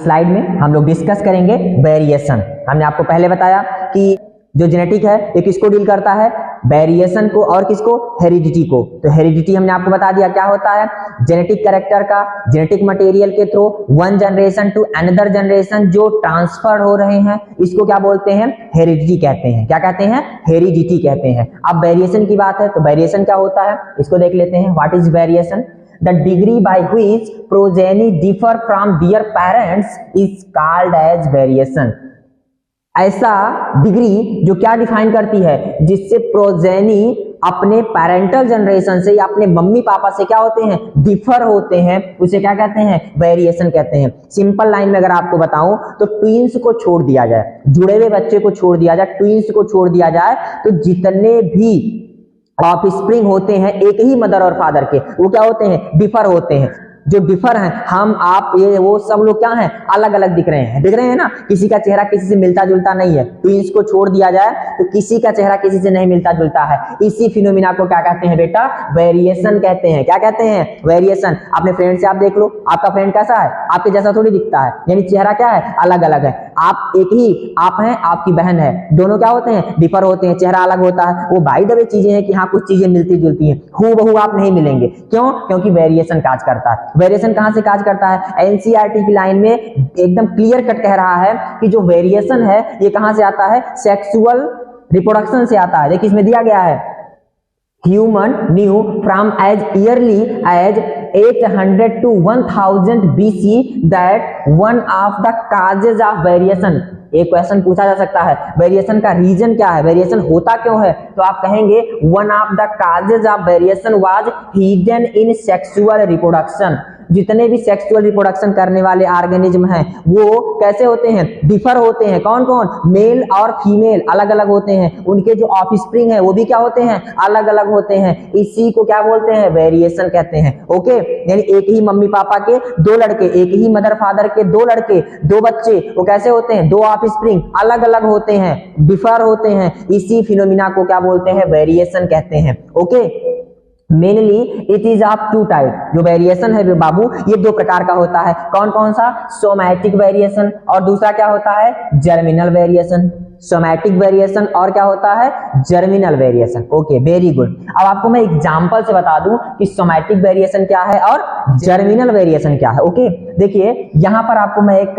Slide में हम लोग डिस्कस करेंगे वेरिएशन। हमने आपको पहले बताया कि जो जेनेटिक है ये किसको डील करता है, वेरिएशन को, और किसको, हेरिडिटी को। तो हेरिडिटी हमने आपको बता दिया क्या होता है, जेनेटिक कैरेक्टर का जेनेटिक मटेरियल के through one generation to another generation जो ट्रांसफर हो रहे हैं, इसको क्या बोलते हैं, हेरिडिटी कहते हैं। क्या कहते हैं, हेरिडिटी कहते हैं। अब वेरिएशन की बात है तो वेरिएशन क्या होता है इसको देख लेते हैं। What is variation? The degree by which progeny differ from their parents is called as variation। ऐसा डिग्री जो क्या डिफाइन करती है, जिससे प्रोजेनी अपने पैरेंटल जनरेशन से या अपने मम्मी पापा से क्या होते हैं, डिफर होते हैं, उसे क्या कहते हैं, वेरिएशन कहते हैं। सिंपल लाइन में अगर आपको बताऊं तो ट्विंस को छोड़ दिया जाए, जुड़े हुए बच्चे को छोड़ दिया जाए, ट्विंस को छोड़ दिया जाए, तो जितने भी ऑफस्प्रिंग होते हैं एक ही मदर और फादर के, वो क्या होते हैं, डिफर होते हैं। जो डिफर हैं, हम आप ये वो सब लोग क्या हैं, अलग अलग दिख रहे हैं ना। किसी का चेहरा किसी से मिलता जुलता नहीं है। ट्विंस को छोड़ दिया जाए तो किसी का चेहरा किसी से नहीं मिलता जुलता है। इसी फिनोमिना को क्या कहते हैं बेटा, वेरिएशन कहते हैं। क्या कहते हैं, वेरिएशन। अपने फ्रेंड से आप देख लो, आपका फ्रेंड कैसा है, आपके जैसा थोड़ी दिखता है, यानी चेहरा क्या है, अलग अलग है। आप एक ही, आप हैं, आपकी बहन है, दोनों क्या होते हैं, डिफर होते हैं, चेहरा अलग होता है। वो बाय द वे चीजें हैं कि हाँ कुछ चीजें मिलती जुलती हैं, हूबहू आप नहीं मिलेंगे। क्यों? क्योंकि वेरिएशन काज करता है। वेरिएशन कहां से काज करता है, एनसीईआरटी की लाइन में एकदम क्लियर कट कह रहा है कि जो वेरिएशन है ये कहां से आता है, सेक्सुअल रिप्रोडक्शन से आता है। देखिए इसमें दिया गया है, human new from as early as 800 to 1000 BC that one of the causes of variation। एक क्वेश्चन पूछा जा सकता है, वेरिएशन का रीजन क्या है, वेरिएशन होता क्यों है, तो आप कहेंगे one of the causes of variation was hidden in sexual reproduction. जितने भी सेक्सुअल रिप्रोडक्शन करने वाले ऑर्गेनिज्म हैं वो कैसे होते हैं, डिफर होते हैं। कौन कौन, मेल और फीमेल अलग अलग होते हैं। उनके जो ऑफस्प्रिंग है वो भी क्या होते हैं, अलग अलग होते हैं। इसी को क्या बोलते हैं, वेरिएशन कहते हैं। ओके, यानी एक ही मम्मी पापा के दो लड़के, एक ही मदर फादर के दो लड़के, दो बच्चे, वो कैसे होते हैं, दो ऑफस्प्रिंग अलग अलग होते हैं, डिफर होते हैं। इसी फिनोमिना को क्या बोलते हैं, वेरिएशन कहते हैं। Okay, mainly it is of two type. जो वेरिएशन है बाबू ये दो प्रकार का होता है। कौन कौन सा, सोमैटिक वेरिएशन और दूसरा क्या होता है, जर्मिनल वेरिएशन। सोमैटिक वेरिएशन और क्या होता है, germinal variation. Okay, very good. अब आपको मैं एग्जांपल से बता दूं कि सोमैटिक वेरिएशन क्या है और जर्मिनल वेरिएशन क्या है। ओके, देखिए यहां पर आपको मैं एक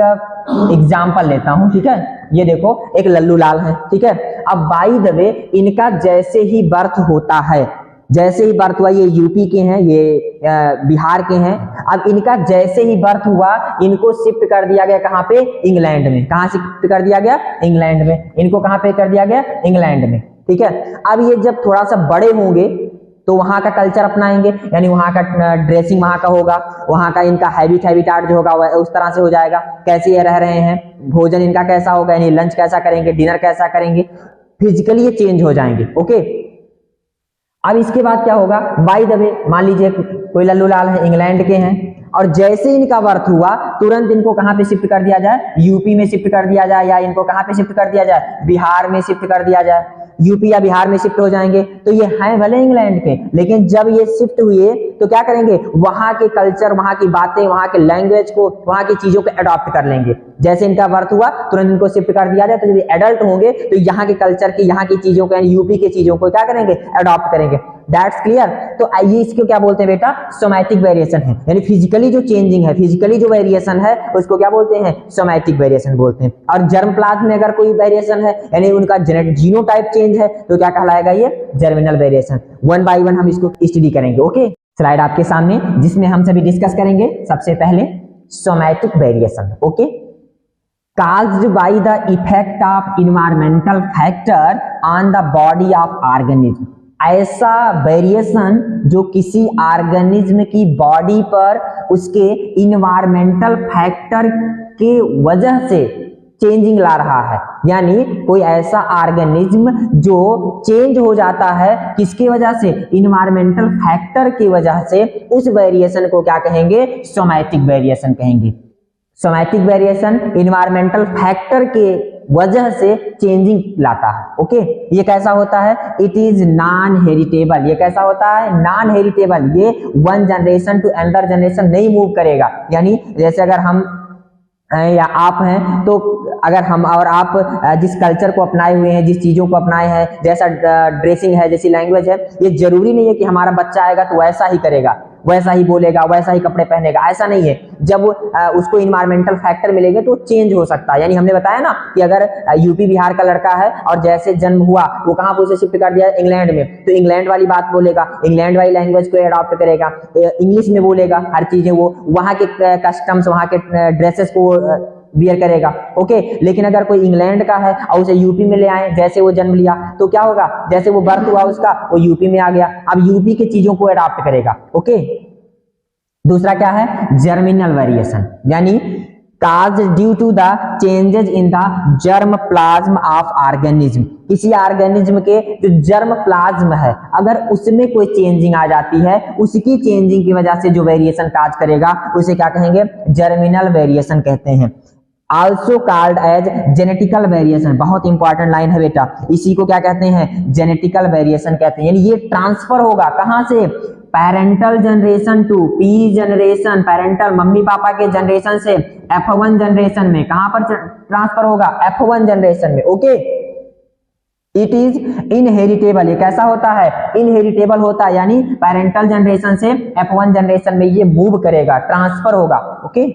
एग्जांपल लेता हूं, ठीक है। ये देखो एक लल्लू लाल है, ठीक है। अब बाय द वे इनका जैसे ही बर्थ होता है, जैसे ही बर्थ हुआ, ये यूपी के हैं, ये बिहार के हैं। अब इनका जैसे ही बर्थ हुआ इनको शिफ्ट कर दिया गया कहाँ पे, इंग्लैंड में। कहाँ शिफ्ट कर दिया गया, इंग्लैंड में। इनको कहाँ पे कर दिया गया, इंग्लैंड में, ठीक है। अब ये जब थोड़ा सा बड़े होंगे तो वहां का कल्चर अपनाएंगे, यानी वहां का ड्रेसिंग वहां का होगा, वहां का इनका हैबिटाट जो होगा उस तरह से हो जाएगा। कैसे ये रह रहे हैं, भोजन इनका कैसा होगा, यानी लंच कैसा करेंगे, डिनर कैसा करेंगे, फिजिकली ये चेंज हो जाएंगे। ओके, अब इसके बाद क्या होगा, बाय द वे मान लीजिए कोई लल्लू लाल है, इंग्लैंड के हैं, और जैसे इनका बर्थ हुआ तुरंत इनको कहां पे शिफ्ट कर दिया जाए, यूपी में शिफ्ट कर दिया जाए, या इनको कहां पे शिफ्ट कर दिया जाए, बिहार में शिफ्ट कर दिया जाए। यूपी या बिहार में शिफ्ट हो जाएंगे तो ये हैं भले इंग्लैंड के, लेकिन जब ये शिफ्ट हुए तो क्या करेंगे, वहां के कल्चर, वहां की बातें, वहां के लैंग्वेज को, वहां की चीजों को अडॉप्ट कर लेंगे। जैसे इनका बर्थ हुआ तुरंत इनको शिफ्ट कर दिया जाए, तो जब ये एडल्ट होंगे तो यहाँ के कल्चर की, यहाँ की चीजों को, यानी यूपी की चीजों को क्या करेंगे, अडॉप्ट करेंगे। That's clear. तो आइए इसको क्या बोलते हैं बेटा, सोमैटिक वेरिएशन है, यानी फिजिकली जो चेंजिंग है, फिजिकली जो वेरिएशन है उसको क्या बोलते हैं, सोमैटिक वेरिएशन बोलते हैं। और जर्म प्लाज्म में अगर कोई वेरिएशन है, यानी उनका जीनोटाइप चेंज है, तो क्या कहलाएगा, ये germinal variation. One by one हम इसको स्टडी करेंगे। ओके, स्लाइड आपके सामने जिसमें हम सभी डिस्कस करेंगे। सबसे पहले somatic variation. Okay, caused by the effect of environmental factor on the body of organism। ऐसा वेरिएशन जो किसी ऑर्गेनिज्म की बॉडी पर उसके इन्वायरमेंटल फैक्टर के वजह से चेंजिंग ला रहा है, यानी कोई ऐसा ऑर्गेनिज्म जो चेंज हो जाता है, किसकी वजह से, इन्वायरमेंटल फैक्टर की वजह से, उस वेरिएशन को क्या कहेंगे, सोमैटिक वेरिएशन कहेंगे। सोमैटिक वेरिएशन इन्वायरमेंटल फैक्टर के वजह से चेंजिंग लाता है। ओके, ये कैसा होता है, इट इज नॉन हेरिटेबल। ये कैसा होता है, नॉन हेरिटेबल। ये one generation to another generation नहीं मूव करेगा। यानी जैसे अगर हम या आप हैं, तो अगर हम और आप जिस कल्चर को अपनाए हुए हैं, जिस चीजों को अपनाए हैं, जैसा ड्रेसिंग है, जैसी लैंग्वेज है, ये जरूरी नहीं है कि हमारा बच्चा आएगा तो वैसा ही करेगा, वैसा ही बोलेगा, वैसा ही कपड़े पहनेगा, ऐसा नहीं है। जब उसको इन्वायरमेंटल फैक्टर मिलेंगे तो चेंज हो सकता है। यानी हमने बताया ना कि अगर यूपी बिहार का लड़का है और जैसे जन्म हुआ वो कहाँ पर उसे शिफ्ट कर दिया, इंग्लैंड में, तो इंग्लैंड वाली बात बोलेगा, इंग्लैंड वाली लैंग्वेज को अडॉप्ट करेगा, इंग्लिश में बोलेगा, हर चीजें वो वहाँ के कस्टम्स, वहाँ के ड्रेसेस को वियर करेगा। ओके, लेकिन अगर कोई इंग्लैंड का है और उसे यूपी में ले आए, जैसे वो जन्म लिया, तो क्या होगा, जैसे वो बर्थ हुआ उसका, वो यूपी में आ गया, अब यूपी की चीजों को अडॉप्ट करेगा। ओके, दूसरा क्या है, जर्मिनल वेरिएशन, यानी cause due to the changes in the germ plasm of organism. किसी ऑर्गेनिज्म के जो जर्म प्लाज्म है, अगर उसमें कोई चेंजिंग आ जाती है, उसकी चेंजिंग की वजह से जो वेरिएशन काज करेगा, उसे क्या कहेंगे, जर्मिनल वेरिएशन कहते हैं। Also called as genetical variation, बहुत इंपॉर्टेंट लाइन है बेटा, इसी को क्या कहते हैं, जेनेटिकल वेरिएशन कहते हैं। यानी ये ट्रांसफर होगा कहां से, parental generation to P generation, parental मम्मी पापा के जनरेशन से F1 जनरेशन में, कहां पर ट्रांसफर होगा, F1 जनरेशन में। ओके, इट इज इनहेरिटेबल, ये कैसा होता है, इनहेरिटेबल होता है, यानी पेरेंटल जनरेशन से F1 जनरेशन में ये मूव करेगा, ट्रांसफर होगा। ओके